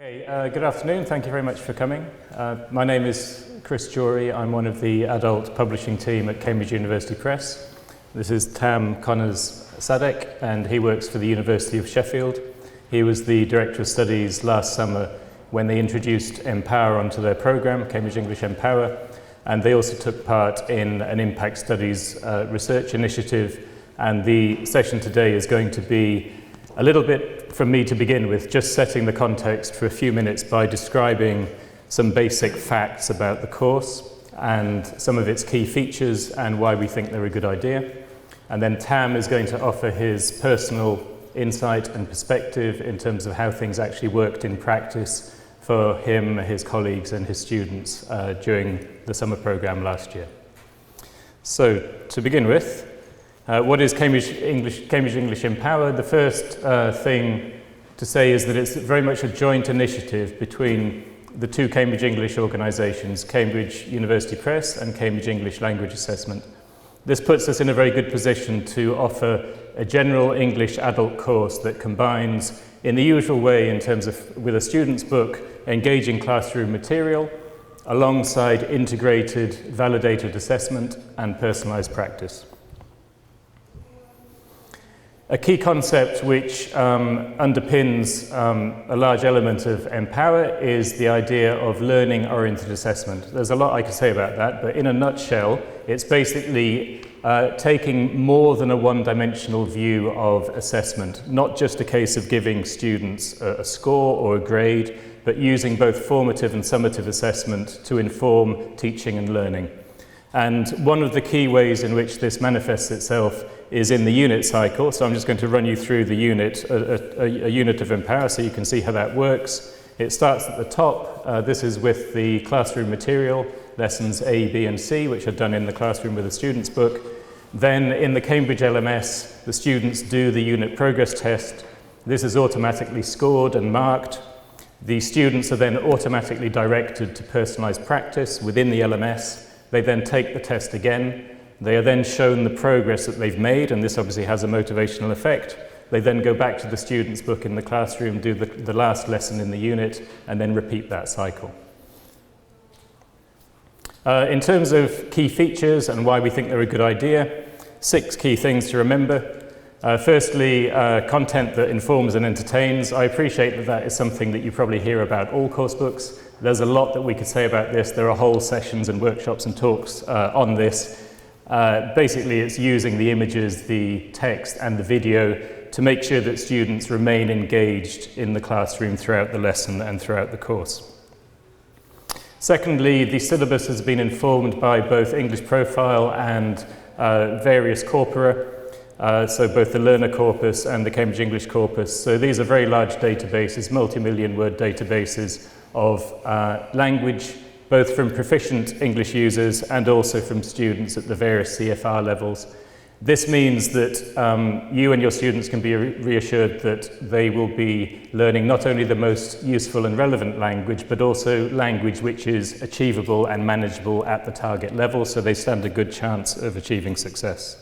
Hey, good afternoon. Thank you very much for coming. My name is Chris Jory. I'm one of the adult publishing team at Cambridge University Press. This is Tam Connors-Sadek, and he works for the University of Sheffield. He was the Director of Studies last summer when they introduced Empower onto their programme, Cambridge English Empower, and they also took part in an Impact Studies research initiative. And the session today is going to be a little bit from me to begin with, just setting the context for a few minutes by describing some basic facts about the course and some of its key features and why we think they're a good idea. And then Tam is going to offer his personal insight and perspective in terms of how things actually worked in practice for him, his colleagues and his students during the summer programme last year. So to begin with, what is Cambridge English Empower? The first thing to say is that it's very much a joint initiative between the two Cambridge English organisations, Cambridge University Press and Cambridge English Language Assessment. This puts us in a very good position to offer a general English adult course that combines, in the usual way in terms of with a student's book, engaging classroom material alongside integrated, validated assessment and personalised practice. A key concept which underpins a large element of Empower is the idea of learning-oriented assessment. There's a lot I could say about that, but in a nutshell, it's basically taking more than a one-dimensional view of assessment, not just a case of giving students a score or a grade, but using both formative and summative assessment to inform teaching and learning. And one of the key ways in which this manifests itself is in the unit cycle. So I'm just going to run you through the unit, a unit of Empower, so you can see how that works. It starts at the top. This is with the classroom material, lessons A, B and C, which are done in the classroom with a student's book. Then in the Cambridge LMS, the students do the unit progress test. This is automatically scored and marked. The students are then automatically directed to personalised practice within the LMS. They then take the test again. They are then shown the progress that they've made, and this obviously has a motivational effect. They then go back to the student's book in the classroom, do the last lesson in the unit, and then repeat that cycle. In terms of key features and why we think they're a good idea, 6 key things to remember. Firstly, content that informs and entertains. I appreciate that that is something that you probably hear about all course books. There's a lot that we could say about this. There are whole sessions and workshops and talks on this. Basically, it's using the images, the text and the video to make sure that students remain engaged in the classroom throughout the lesson and throughout the course. Secondly, the syllabus has been informed by both English Profile and various corpora. So both the Learner Corpus and the Cambridge English Corpus. So these are very large databases, multi-million word databases of language, both from proficient English users and also from students at the various CFR levels. This means that you and your students can be reassured that they will be learning not only the most useful and relevant language, but also language which is achievable and manageable at the target level, so they stand a good chance of achieving success.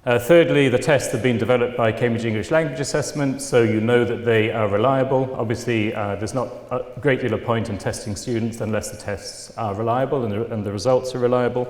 Thirdly, the tests have been developed by Cambridge English Language Assessment, so you know that they are reliable. Obviously, there's not a great deal of point in testing students unless the tests are reliable and the results are reliable.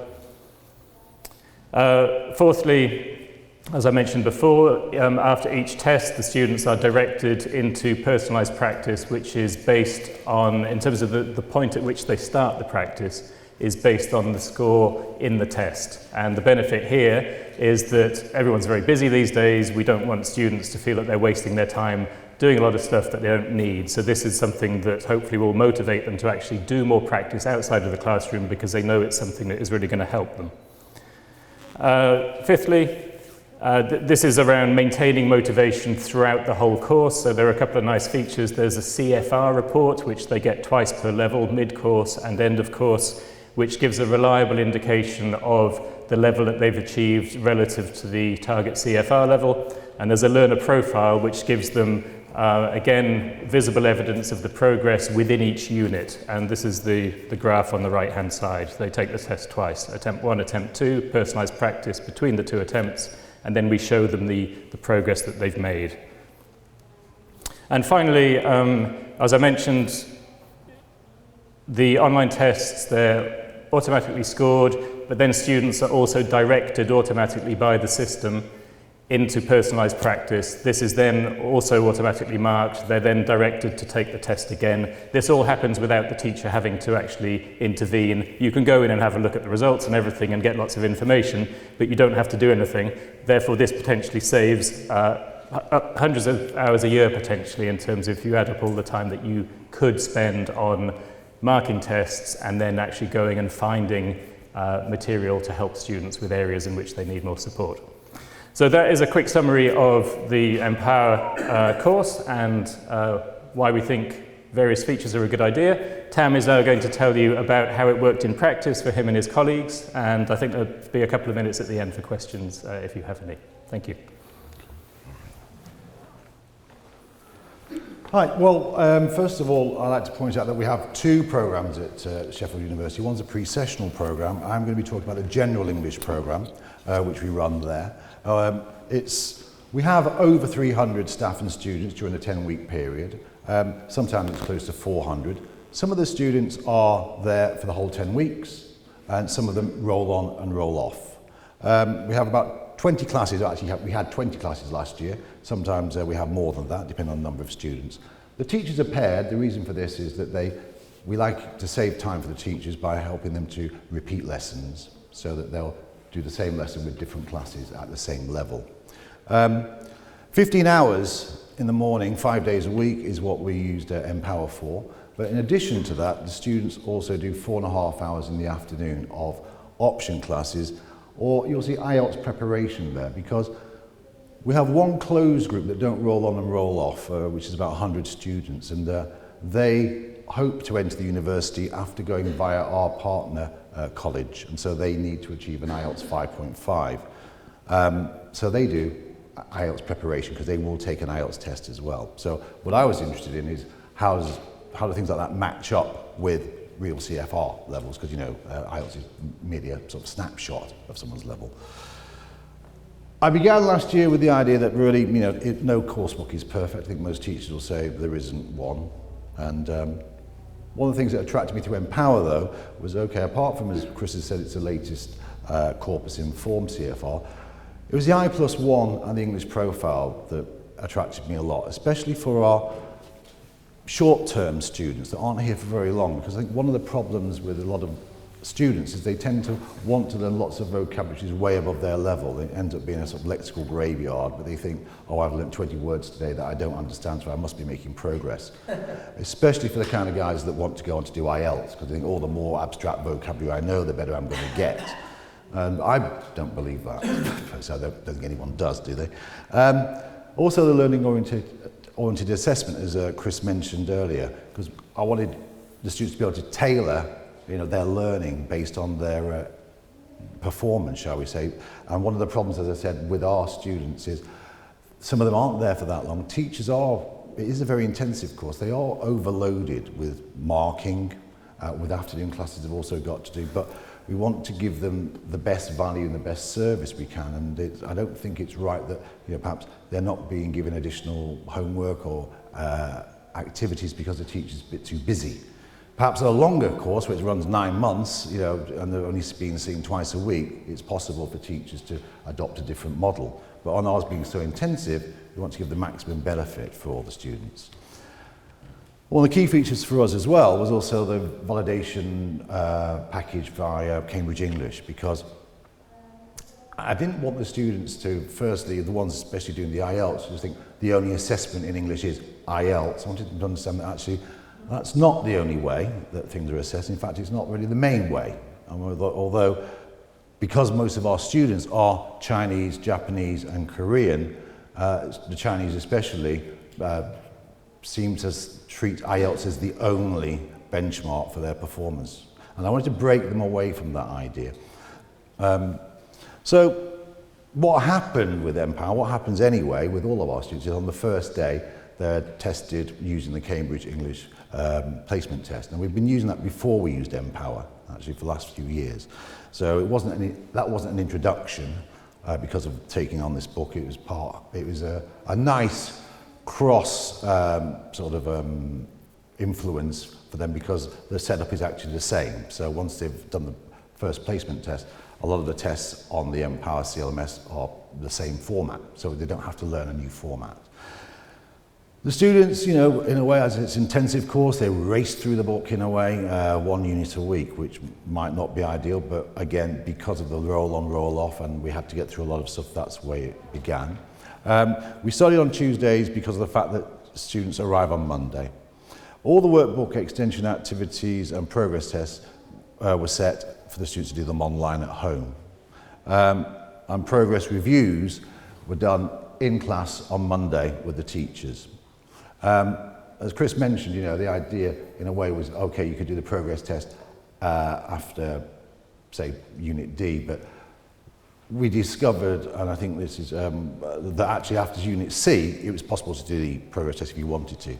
Fourthly, as I mentioned before, after each test, the students are directed into personalised practice, which is based on, in terms of the point at which they start the practice, is based on the score in the test. And the benefit here is that everyone's very busy these days. We don't want students to feel that they're wasting their time doing a lot of stuff that they don't need. So this is something that hopefully will motivate them to actually do more practice outside of the classroom because they know it's something that is really going to help them. Fifthly, this is around maintaining motivation throughout the whole course. So there are a couple of nice features. There's a CFR report, which they get twice per level, mid-course and end of course, which gives a reliable indication of the level that they've achieved relative to the target CFR level. And there's a learner profile, which gives them, again, visible evidence of the progress within each unit. And this is the graph on the right-hand side. They take the test twice, attempt 1, attempt 2, personalised practice between the 2 attempts, and then we show them the progress that they've made. And finally, As I mentioned, the online tests, they're automatically scored, but then students are also directed automatically by the system into personalised practice. This is then also automatically marked. They're then directed to take the test again. This all happens without the teacher having to actually intervene. You can go in and have a look at the results and everything and get lots of information, but you don't have to do anything. Therefore, this potentially saves hundreds of hours a year potentially, in terms of if you add up all the time that you could spend on marking tests and then actually going and finding material to help students with areas in which they need more support. So that is a quick summary of the Empower course and why we think various features are a good idea. Tam is now going to tell you about how it worked in practice for him and his colleagues, and I think there'll be a couple of minutes at the end for questions if you have any. Thank you. Hi, well, first of all, I'd like to point out that we have two programs at Sheffield University. One's a pre-sessional program. I'm going to be talking about the general English program, which we run there. We have over 300 staff and students during the 10-week period. Sometimes it's close to 400. Some of the students are there for the whole 10 weeks, and some of them roll on and roll off. We have about 20 classes. Actually, we had 20 classes last year. Sometimes we have more than that, depending on the number of students. The teachers are paired. The reason for this is that we like to save time for the teachers by helping them to repeat lessons, so that they'll do the same lesson with different classes at the same level. 15 hours in the morning, 5 days a week, is what we used Empower for. But in addition to that, the students also do 4.5 hours in the afternoon of option classes, or you'll see IELTS preparation there, because we have one closed group that don't roll on and roll off, which is about 100 students, and they hope to enter the university after going via our partner college, and so they need to achieve an IELTS 5.5. So they do IELTS preparation because they will take an IELTS test as well. So what I was interested in is how do things like that match up with real CFR levels, because IELTS is merely a sort of snapshot of someone's level. I began last year with the idea that really, no coursebook is perfect. I think most teachers will say there isn't one. And one of the things that attracted me to Empower, though, was, okay, apart from, as Chris has said, it's the latest Corpus Informed CFR, it was the I+1 and the English profile that attracted me a lot, especially for our short-term students that aren't here for very long, because I think one of the problems with a lot of students is they tend to want to learn lots of vocabulary which is way above their level. It ends up being a sort of lexical graveyard, but they think, oh, I've learned 20 words today that I don't understand, so I must be making progress. Especially for the kind of guys that want to go on to do IELTS, because they think, oh, the more abstract vocabulary I know, the better I'm going to get. And I don't believe that. So I don't think anyone does, do they? Also, the learning-oriented assessment, as Chris mentioned earlier, because I wanted the students to be able to tailor their learning based on their performance, shall we say. And one of the problems, as I said, with our students is some of them aren't there for that long. Teachers it is a very intensive course. They are overloaded with marking, with afternoon classes they've also got to do, but we want to give them the best value and the best service we can, and I don't think it's right that perhaps they're not being given additional homework or activities because the teacher's a bit too busy. Perhaps a longer course, which runs 9 months, and they're only being seen twice a week, it's possible for teachers to adopt a different model. But on ours being so intensive, we want to give the maximum benefit for all the students. One of the key features for us as well was also the validation package via Cambridge English, because I didn't want the students to, firstly, the ones especially doing the IELTS, just think the only assessment in English is IELTS. I wanted them to understand that actually that's not the only way that things are assessed. In fact, it's not really the main way. And although, because most of our students are Chinese, Japanese and Korean, the Chinese especially seem to treat IELTS as the only benchmark for their performance. And I wanted to break them away from that idea. So what happened with Empower, what happens anyway with all of our students, is on the first day they're tested using the Cambridge English placement test. And we've been using that before we used Empower, actually, for the last few years. So that wasn't an introduction because of taking on this book. It was a nice cross influence for them because the setup is actually the same. So once they've done the first placement test, a lot of the tests on the Empower CLMS are the same format, so they don't have to learn a new format. The students, you know, in a way, as it's intensive course, they race through the book in a way, 1 unit a week, which might not be ideal, but again, because of the roll-on, roll-off, and we had to get through a lot of stuff, that's the way it began. We studied on Tuesdays because of the fact that students arrive on Monday. All the workbook extension activities and progress tests were set for the students to do them online at home. And progress reviews were done in class on Monday with the teachers. As Chris mentioned, you know, the idea in a way was, okay, you could do the progress test after, say, Unit D, but we discovered, and I think this is, that actually after Unit C, it was possible to do the progress test if you wanted to.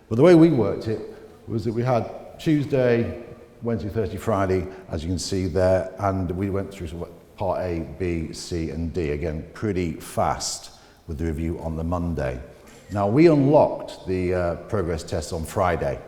But the way we worked it was that we had Tuesday, Wednesday, Thursday, Friday, as you can see there, and we went through sort of part A, B, C, and D, again, pretty fast with the review on the Monday. Now, we unlocked the progress tests on Friday.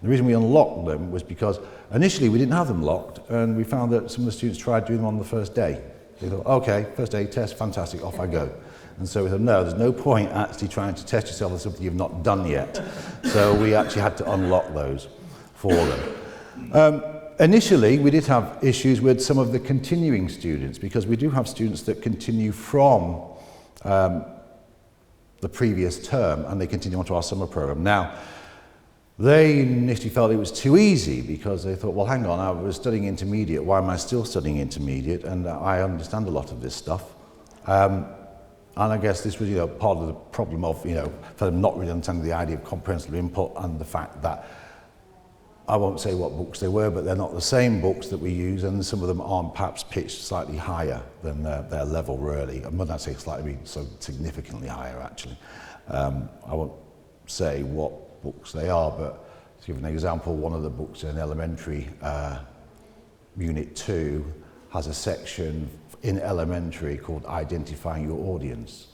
The reason we unlocked them was because initially we didn't have them locked, and we found that some of the students tried doing them on the first day. They thought, okay, first day test, fantastic, off I go. And so we thought, no, there's no point actually trying to test yourself on something you've not done yet. So we actually had to unlock those for them. Initially, we did have issues with some of the continuing students, because we do have students that continue from the previous term and they continue onto our summer program. Now, they initially felt it was too easy because they thought, well, hang on, I was studying intermediate, why am I still studying intermediate? And I understand a lot of this stuff. And I guess this was, you know, part of the problem of, you know, for them not really understanding the idea of comprehensive input and the fact that I won't say what books they were, but they're not the same books that we use, and some of them aren't perhaps pitched slightly higher than their level, really. And when I say slightly, so significantly higher, actually. I won't say what books they are, but to give an example, one of the books in elementary, Unit 2, has a section in elementary called Identifying Your Audience.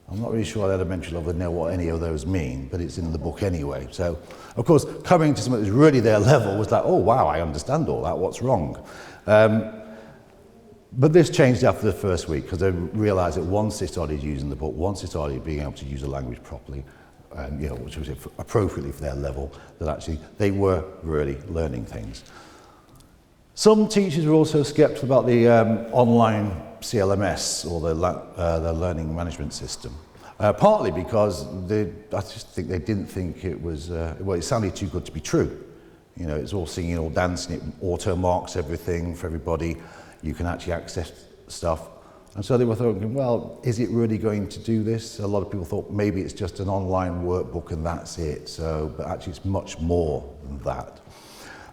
I'm not really sure at elementary level they know what any of those mean, but it's in the book anyway. So, of course, coming to something that's really their level was like, oh, wow, I understand all that, what's wrong? But this changed after the first week, because they realised that once they started using the book, once they started being able to use the language properly, you know, which was appropriately for their level, that actually they were really learning things. Some teachers were also sceptical about the online CLMS, or the learning management system. Partly because I just think they didn't think it was, well, it sounded too good to be true. You know, it's all singing, all dancing, it auto marks everything for everybody. You can actually access stuff. And so they were thinking, well, is it really going to do this? A lot of people thought maybe it's just an online workbook and that's it. So, but actually it's much more than that.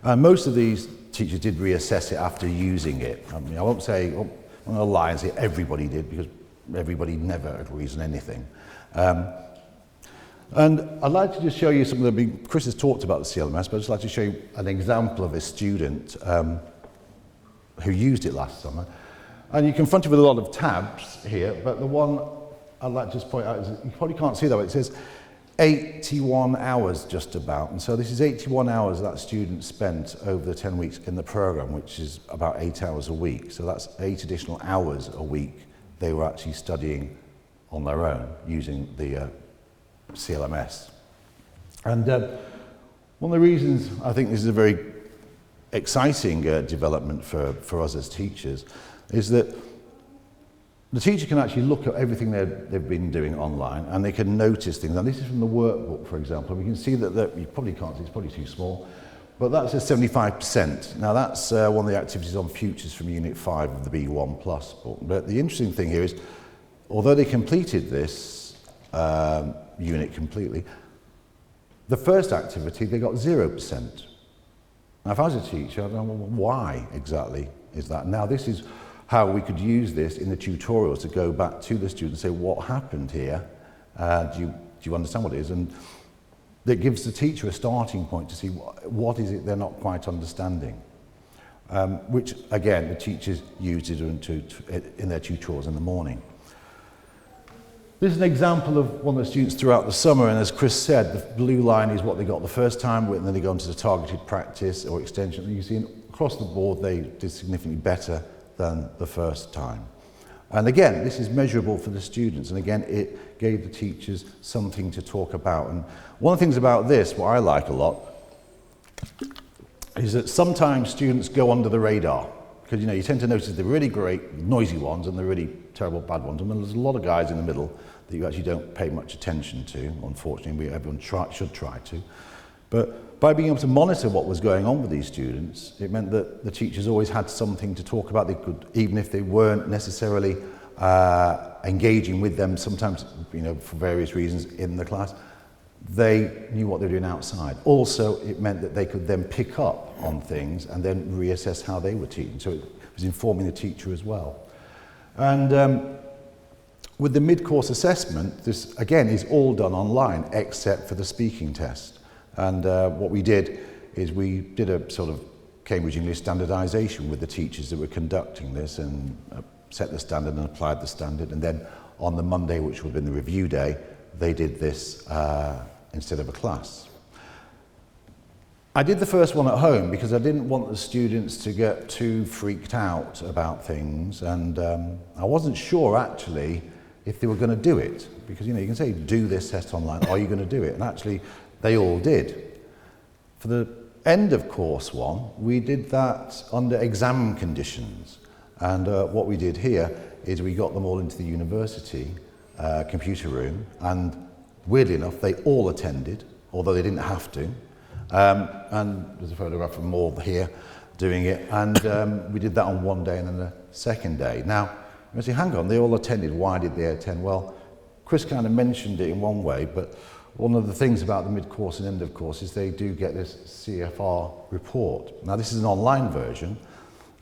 And most of these teachers did reassess it after using it. I mean, I won't say, I'm going to lie and say everybody did, because everybody never agrees on anything. And I'd like to just show you some of the, Chris has talked about the CLMS, but I'd just like to show you an example of a student who used it last summer. And you're confronted with a lot of tabs here, but the one I'd like to just point out is, you probably can't see that, but it says 81 hours just about. And so this is 81 hours that student spent over the 10 weeks in the program, which is about 8 hours a week. So that's 8 additional hours a week they were actually studying on their own using the CLMS. And one of the reasons I think this is a very exciting development for us as teachers is that the teacher can actually look at everything they've been doing online, and they can notice things. And this is from the workbook, for example. We can see that you probably can't see, it's probably too small, but that says 75%. Now that's one of the activities on futures from Unit 5 of the B1 Plus book. But the interesting thing here is, although they completed this unit completely, the first activity they got 0%. Now if I was a teacher, I don't know why exactly is that. Now this is how we could use this in the tutorials to go back to the student and say, what happened here? Do you understand what it is? And that gives the teacher a starting point to see what is it they're not quite understanding. Which, again, the teachers used it in their tutorials in the morning. This is an example of one of the students throughout the summer, and as Chris said, the blue line is what they got the first time, and then they go into the targeted practice or extension. And you see across the board they did significantly better than the first time. And again, this is measurable for the students, and again, it gave the teachers something to talk about. And one of the things about this, what I like a lot, is that sometimes students go under the radar. Because you tend to notice the really great noisy ones and the really terrible bad ones, and then there's a lot of guys in the middle that you actually don't pay much attention to. Unfortunately, everyone should try to. But by being able to monitor what was going on with these students, it meant that the teachers always had something to talk about. They could, even if they weren't necessarily engaging with them, sometimes for various reasons in the class, they knew what they were doing outside. Also, it meant that they could then pick up on things and then reassess how they were teaching. So it was informing the teacher as well. And with the mid-course assessment, this again is all done online except for the speaking test. And what we did is we did a sort of Cambridge English standardisation with the teachers that were conducting this, and set the standard and applied the standard. And then on the Monday, which would have been the review day, they did this instead of a class. I did the first one at home because I didn't want the students to get too freaked out about things, and I wasn't sure actually if they were going to do it, because you can say do this test online, are you going to do it? And actually they all did. For the end of course one, we did that under exam conditions, and what we did here is we got them all into the university computer room, and weirdly enough they all attended, although they didn't have to. And there's a photograph of them all here doing it, and we did that on one day and then the second day. Now, you say, hang on, they all attended, why did they attend? Well, Chris kind of mentioned it in one way, but one of the things about the mid-course and end of course is they do get this CFR report. Now, this is an online version,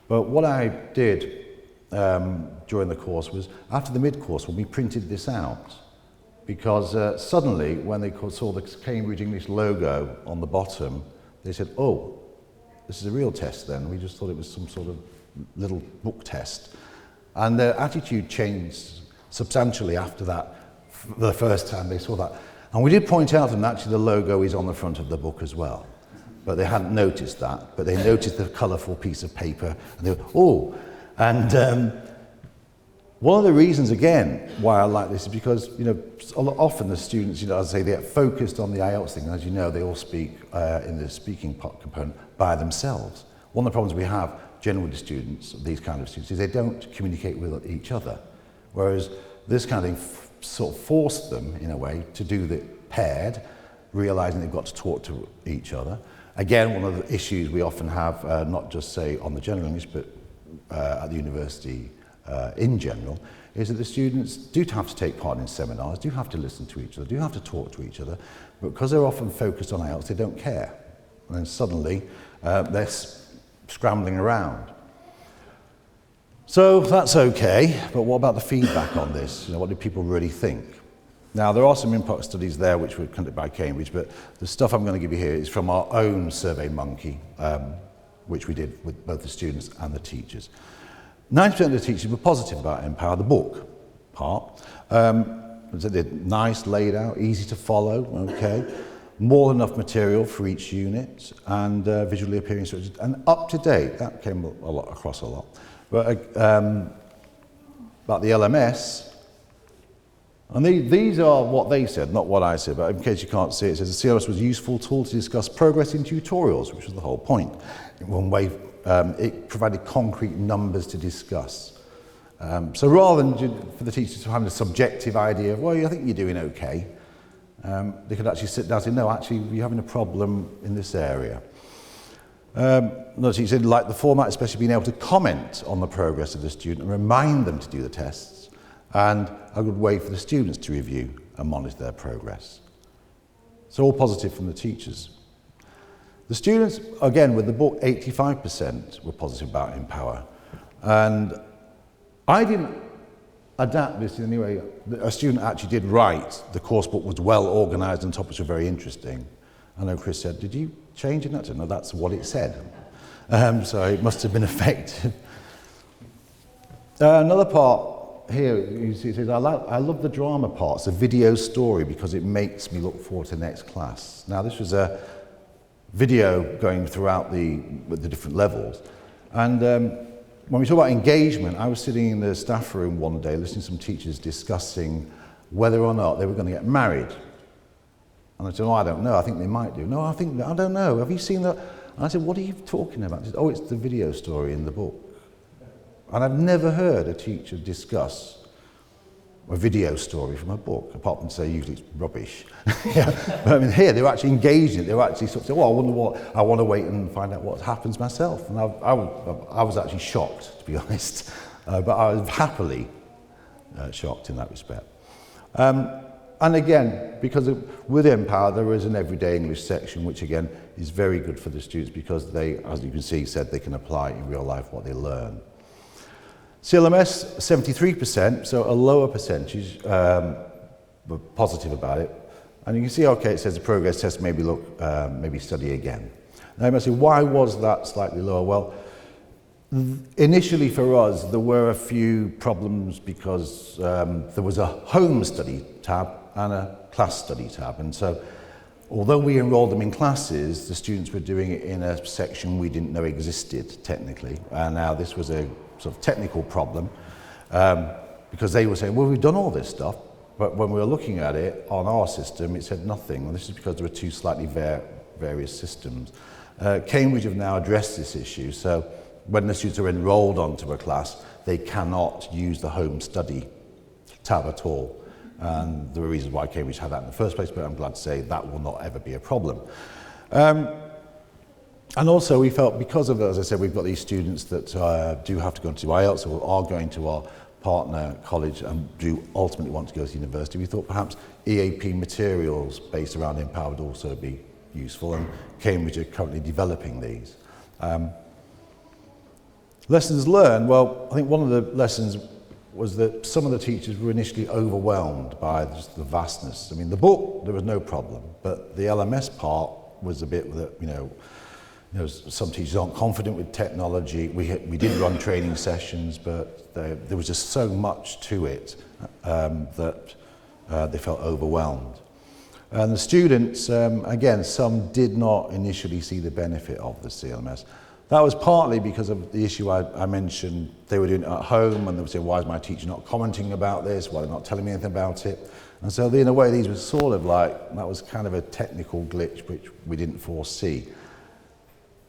but what I did during the course was, after the mid-course, when we printed this out, because suddenly, when they saw the Cambridge English logo on the bottom, they said, oh, this is a real test then. We just thought it was some sort of little book test. And their attitude changed substantially after that, the first time they saw that. And we did point out to them, actually, the logo is on the front of the book as well. But they hadn't noticed that, but they noticed the colourful piece of paper, and they were, oh. And one of the reasons, again, why I like this is because, often the students, as I say, they get focused on the IELTS thing. As you know, they all speak in the speaking component by themselves. One of the problems we have generally with students, these kind of students, is they don't communicate with each other. Whereas this kind of thing sort of forced them, in a way, to do the paired, realising they've got to talk to each other. Again, one of the issues we often have, not just, say, on the general English, but at the university in general, is that the students do have to take part in seminars, do have to listen to each other, do have to talk to each other, but because they're often focused on IELTS, they don't care. And then suddenly, they're scrambling around. So that's okay, but what about the feedback on this? What do people really think? Now, there are some impact studies there which were conducted by Cambridge, but the stuff I'm going to give you here is from our own SurveyMonkey, which we did with both the students and the teachers. 90% of the teachers were positive about Empower, the book part. They're nice, laid out, easy to follow, okay. More than enough material for each unit, and visually appearing structures, and up to date. That came across a lot. But about the LMS, and these are what they said, not what I said, but in case you can't see it, it says the CLS was a useful tool to discuss progress in tutorials, which was the whole point. In one way, it provided concrete numbers to discuss. So rather than for the teachers to have a subjective idea of, well, I think you're doing okay, they could actually sit down and say, no, actually, you're having a problem in this area. Another teacher said, like the format, especially being able to comment on the progress of the student and remind them to do the tests, and a good way for the students to review and monitor their progress. So all positive from the teachers. The students, again, with the book, 85% were positive about Empower. And I didn't adapt this in any way. A student actually did write, the course book was well organised and topics were very interesting. I know Chris said, did you change it? No, that's what it said. So it must have been effective. Another part here, you see, it says, I love the drama parts, the video story, because it makes me look forward to the next class. Now, this was a video going throughout the different levels. And when we talk about engagement, I was sitting in the staff room one day listening to some teachers discussing whether or not they were going to get married. And I said, I don't know, I think they might do. No, I don't know, have you seen that? And I said, what are you talking about? He said, it's the video story in the book. And I've never heard a teacher discuss a video story from a book, apart from say usually it's rubbish. Yeah. But I mean, here they were actually engaged in it. They were actually sort of saying, I want to wait and find out what happens myself. And I was actually shocked, to be honest. But I was happily shocked in that respect. And again, because with Empower, there is an everyday English section, which again is very good for the students because they, as you can see, said they can apply in real life what they learn. CLMS, 73%, so a lower percentage, but positive about it. And you can see, okay, it says the progress test, maybe study again. Now you might say, why was that slightly lower? Well, initially for us, there were a few problems because there was a home study tab and a class study tab. And so, although we enrolled them in classes, the students were doing it in a section we didn't know existed, technically. And now this was a sort of technical problem because they were saying, well, we've done all this stuff, but when we were looking at it on our system, it said nothing. Well, this is because there were two slightly various systems. Cambridge have now addressed this issue, so when the students are enrolled onto a class, they cannot use the home study tab at all. And there are reasons why Cambridge had that in the first place, but I'm glad to say that will not ever be a problem. And also we felt, because of, as I said, we've got these students that do have to go into IELTS or are going to our partner college and do ultimately want to go to university, we thought perhaps EAP materials based around Empower would also be useful, and Cambridge are currently developing these. Lessons learned, well, I think one of the lessons was that some of the teachers were initially overwhelmed by just the vastness. I mean, the book, there was no problem, but the LMS part was a bit that, you know, some teachers aren't confident with technology. We did run training sessions, but there was just so much to it that they felt overwhelmed. And the students, again, some did not initially see the benefit of the CLMS. That was partly because of the issue I mentioned. They were doing it at home and they would say, why is my teacher not commenting about this? Why are they not telling me anything about it? And so in a way, these were sort of like, that was kind of a technical glitch which we didn't foresee.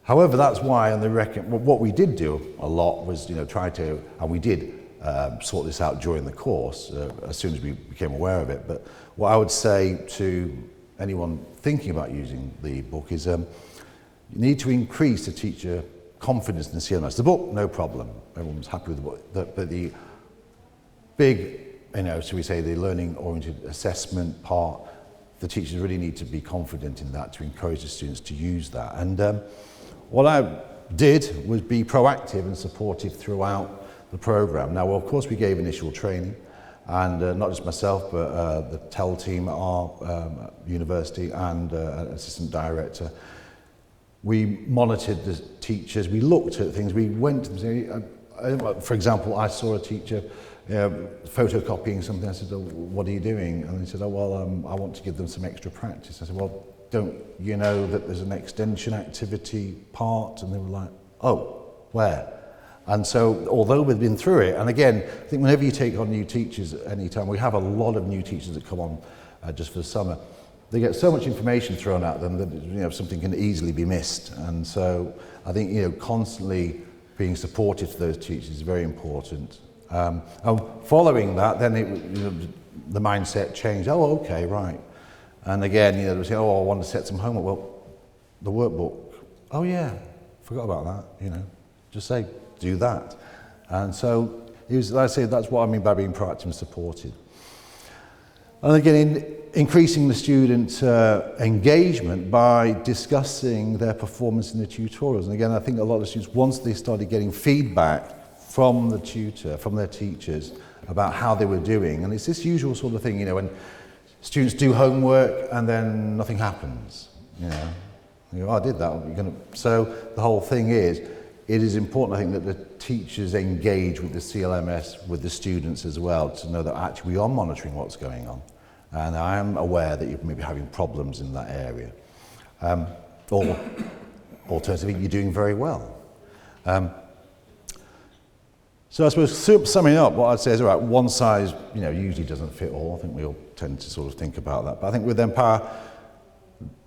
However, that's why on the what we did do a lot was, try to, and we did sort this out during the course as soon as we became aware of it. But what I would say to anyone thinking about using the book is you need to increase the teacher confidence in the CLMS. The book, no problem. Everyone's happy with the book. But the big, shall we say, the learning-oriented assessment part, the teachers really need to be confident in that to encourage the students to use that. And what I did was be proactive and supportive throughout the program. Now, of course, we gave initial training, and not just myself, but the TEL team at our university and an assistant director. We monitored the teachers, we looked at things, we went to them. For example, I saw a teacher photocopying something. I said, oh, what are you doing? And he said, oh, well, I want to give them some extra practice. I said, well, don't you know that there's an extension activity part? And they were like, oh, where? And so, although we've been through it, and again, I think whenever you take on new teachers at any time, we have a lot of new teachers that come on just for the summer. They get so much information thrown at them that something can easily be missed. And so I think constantly being supportive to those teachers is very important. And following that, then the mindset changed. Oh, okay, right. And again, they say, oh, I want to set some homework. Well, the workbook. Oh yeah, forgot about that. Just say do that. And so it was. Like I say, that's what I mean by being proactive and supported. And again, increasing the student engagement by discussing their performance in the tutorials. And again, I think a lot of students, once they started getting feedback from the tutor, from their teachers, about how they were doing, and it's this usual sort of thing, when students do homework and then nothing happens. You go, oh, I did that. So the whole thing is, it is important, I think, that the teachers engage with the CLMS, with the students as well, to know that actually we are monitoring what's going on. And I am aware that you may be having problems in that area. Or alternatively, you're doing very well. So I suppose summing up, what I'd say is, all right, one size, usually doesn't fit all. I think we all tend to sort of think about that. But I think with Empower,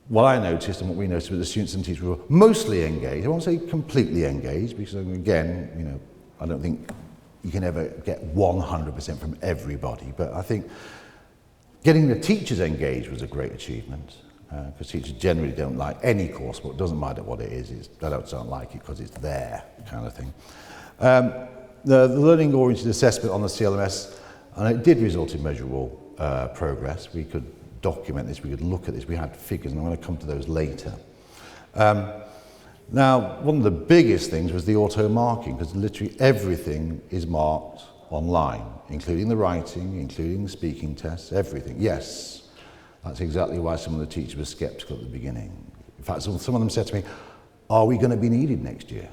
what I noticed and what we noticed with the students and teachers were mostly engaged. I won't say completely engaged, because again, I don't think you can ever get 100% from everybody. But I think getting the teachers engaged was a great achievement, because teachers generally don't like any course, but it doesn't matter what it is. They don't like it because it's there, kind of thing. The learning-oriented assessment on the CLMS, and it did result in measurable progress. We could document this, we could look at this, we had figures, and I'm going to come to those later. Now, one of the biggest things was the auto-marking, because literally everything is marked online, including the writing, including the speaking tests, everything. Yes, that's exactly why some of the teachers were sceptical at the beginning. In fact, some of them said to me, are we going to be needed next year?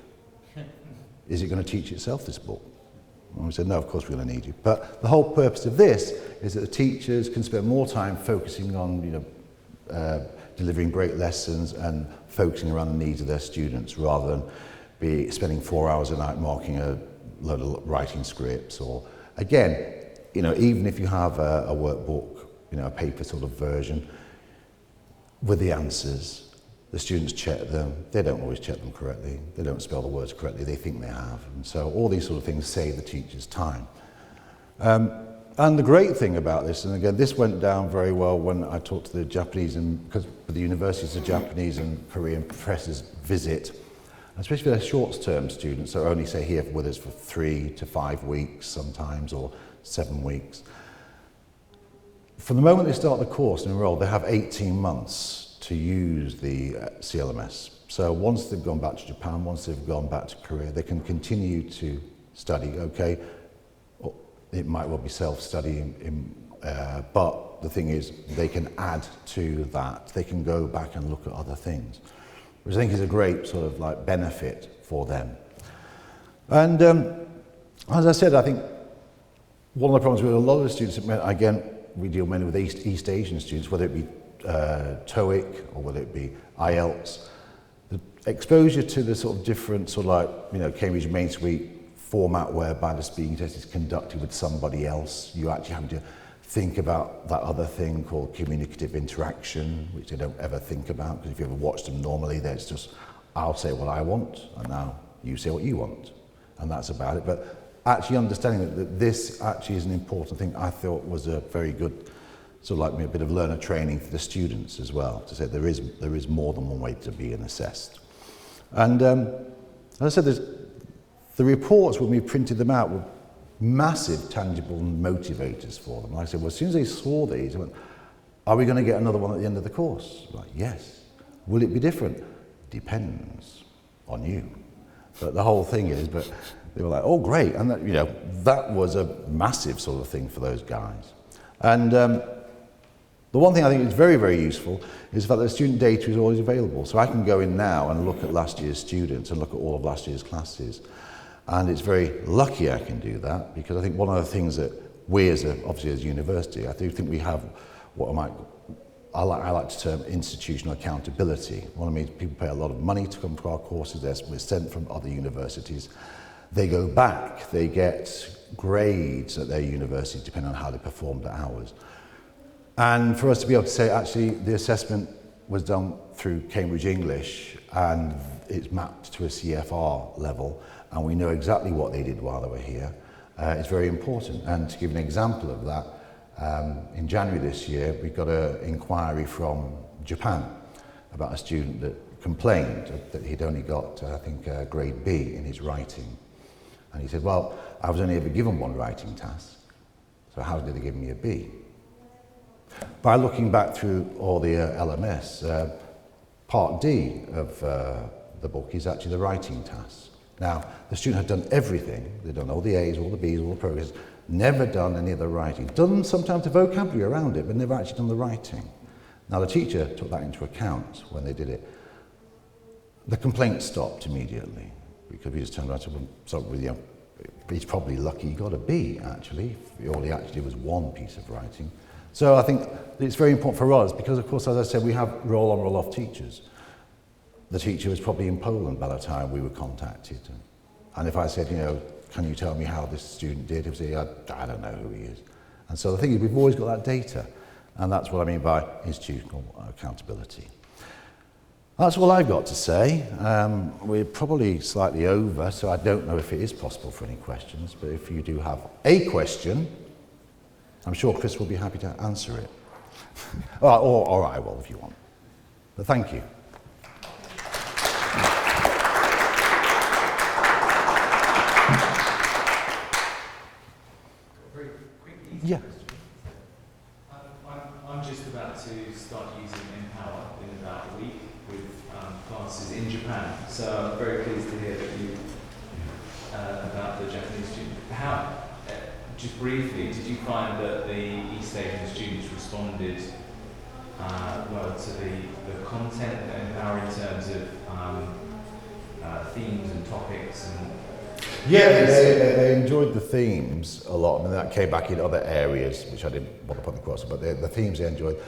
Is it going to teach itself, this book? And we said, no, of course we're going to need you. But the whole purpose of this is that the teachers can spend more time focusing on, delivering great lessons and focusing around the needs of their students, rather than be spending 4 hours a night marking a load of writing scripts. Or, again, even if you have a workbook, a paper sort of version with the answers, the students check them. They don't always check them correctly. They don't spell the words correctly. They think they have. And so all these sort of things save the teachers time. And the great thing about this, and again, this went down very well when I talked to the Japanese, because the universities, the Japanese and Korean professors visit, especially for their short-term students, that are only, say, here with us for 3 to 5 weeks sometimes, or 7 weeks. From the moment they start the course and enroll, they have 18 months to use the CLMS. So once they've gone back to Japan, once they've gone back to Korea, they can continue to study, okay? It might well be self-study, but the thing is, they can add to that. They can go back and look at other things, which I think is a great sort of like benefit for them. And as I said, I think one of the problems with a lot of the students, again, we deal mainly with East Asian students, whether it be TOEIC or whether it be IELTS, the exposure to the sort of different sort of like, Cambridge Main Suite format whereby the speaking test is conducted with somebody else. You actually have to think about that other thing called communicative interaction, which they don't ever think about, because if you ever watch them normally, there's just, I'll say what I want, and now you say what you want, and that's about it. But actually understanding that this actually is an important thing, I thought was a very good sort of like a bit of learner training for the students as well, to say there is more than one way to be assessed. And as I said, the reports, when we printed them out, were massive tangible motivators for them. Like I said, well, as soon as they saw these, they went, are we going to get another one at the end of the course? Like, yes. Will it be different? Depends on you. But the whole thing is, but they were like, oh, great. And that, that was a massive sort of thing for those guys. And the one thing I think is very, very useful is the fact that student data is always available. So I can go in now and look at last year's students and look at all of last year's classes. And it's very lucky I can do that, because I think one of the things that we obviously as a university, I do think we have what I like to term institutional accountability. What I mean is people pay a lot of money to come to our courses. We're sent from other universities. They go back, they get grades at their university depending on how they performed at ours. And for us to be able to say, actually, the assessment was done through Cambridge English and it's mapped to a CFR level, and we know exactly what they did while they were here, it's very important. And to give an example of that, in January this year, we got an inquiry from Japan about a student that complained that he'd only got, I think, grade B in his writing. And he said, well, I was only ever given one writing task, so how did they give me a B? By looking back through all the LMS, part D of the book is actually the writing task. Now, the student had done everything. They'd done all the A's, all the B's, all the progress, never done any of the writing. Done sometimes the vocabulary around it, but never actually done the writing. Now, the teacher took that into account when they did it. The complaint stopped immediately. because we just turned around and said, well, you know, he's probably lucky he got a B, actually. All he actually did was one piece of writing. So I think it's very important for us because, of course, as I said, we have roll-on, roll-off teachers. The teacher was probably in Poland by the time we were contacted. And if I said, you know, can you tell me how this student did? He would say, I don't know who he is. And so the thing is, we've always got that data. And that's what I mean by institutional accountability. That's all I've got to say. We're probably slightly over, so I don't know if it is possible for any questions. But if you do have a question, I'm sure Chris will be happy to answer it. or I will if you want. But thank you. Yeah. I'm just about to start using Empower in about a week with classes in Japan. So I'm very pleased to hear that you about the Japanese student. How, just briefly, did you find that the East Asian students responded well to the content at Empower in terms of themes and topics and? Yeah, they enjoyed the themes a lot. I mean, that came back in other areas, which I didn't want to put across, but the themes they enjoyed.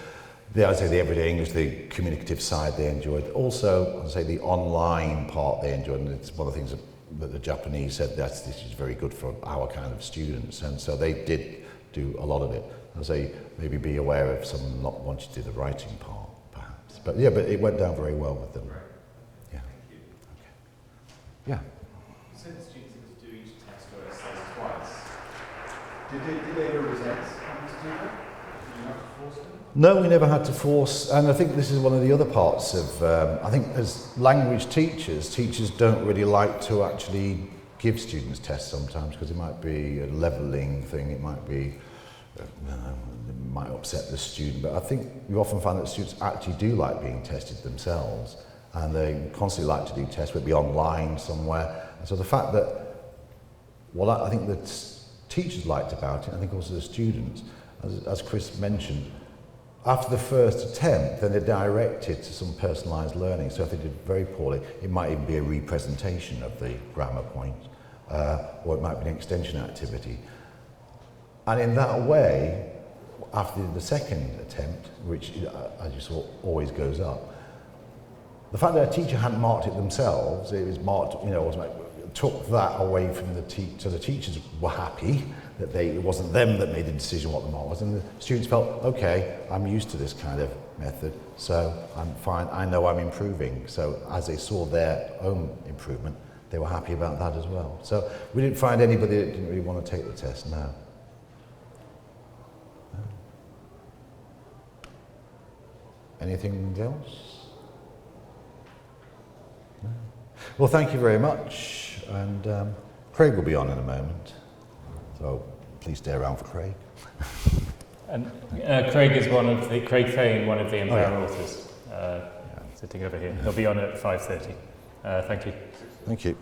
I'd say the everyday English, the communicative side they enjoyed. Also, I'd say the online part they enjoyed, and it's one of the things that the Japanese said that this is very good for our kind of students, and so they did do a lot of it. I'd say maybe be aware of some not wanting to do the writing part, perhaps. But yeah, but it went down very well with them. Right. Yeah. Thank you. Okay. Yeah. You said the students had to do each test or essay twice. Did they ever resent having to do that? Did you have to force them? No, we never had to force, and I think this is one of the other parts of, I think as language teachers, teachers don't really like to actually give students tests sometimes because it might be a levelling thing, it might be, it might upset the student, but I think you often find that students actually do like being tested themselves, and they constantly like to do tests, whether it be online somewhere. And so the fact that, what I think that teachers liked about it, I think also the students, as Chris mentioned, after the first attempt, then they're directed to some personalised learning. So if they did very poorly, it might even be a representation of the grammar point, or it might be an extension activity. And in that way, after the second attempt, which, as you saw, always goes up, the fact that a teacher hadn't marked it themselves, it was marked, you know, took that away from the teacher. So the teachers were happy that it wasn't them that made the decision what the mark was, and the students felt, okay, I'm used to this kind of method, so I'm fine, I know I'm improving. So as they saw their own improvement, they were happy about that as well. So we didn't find anybody that didn't really want to take the test, no. Anything else? No. Well, thank you very much, and Craig will be on in a moment, so please stay around for Craig. And Craig is Craig Fane, one of the Empower authors, sitting over here. He'll be on at 5:30. Thank you. Thank you.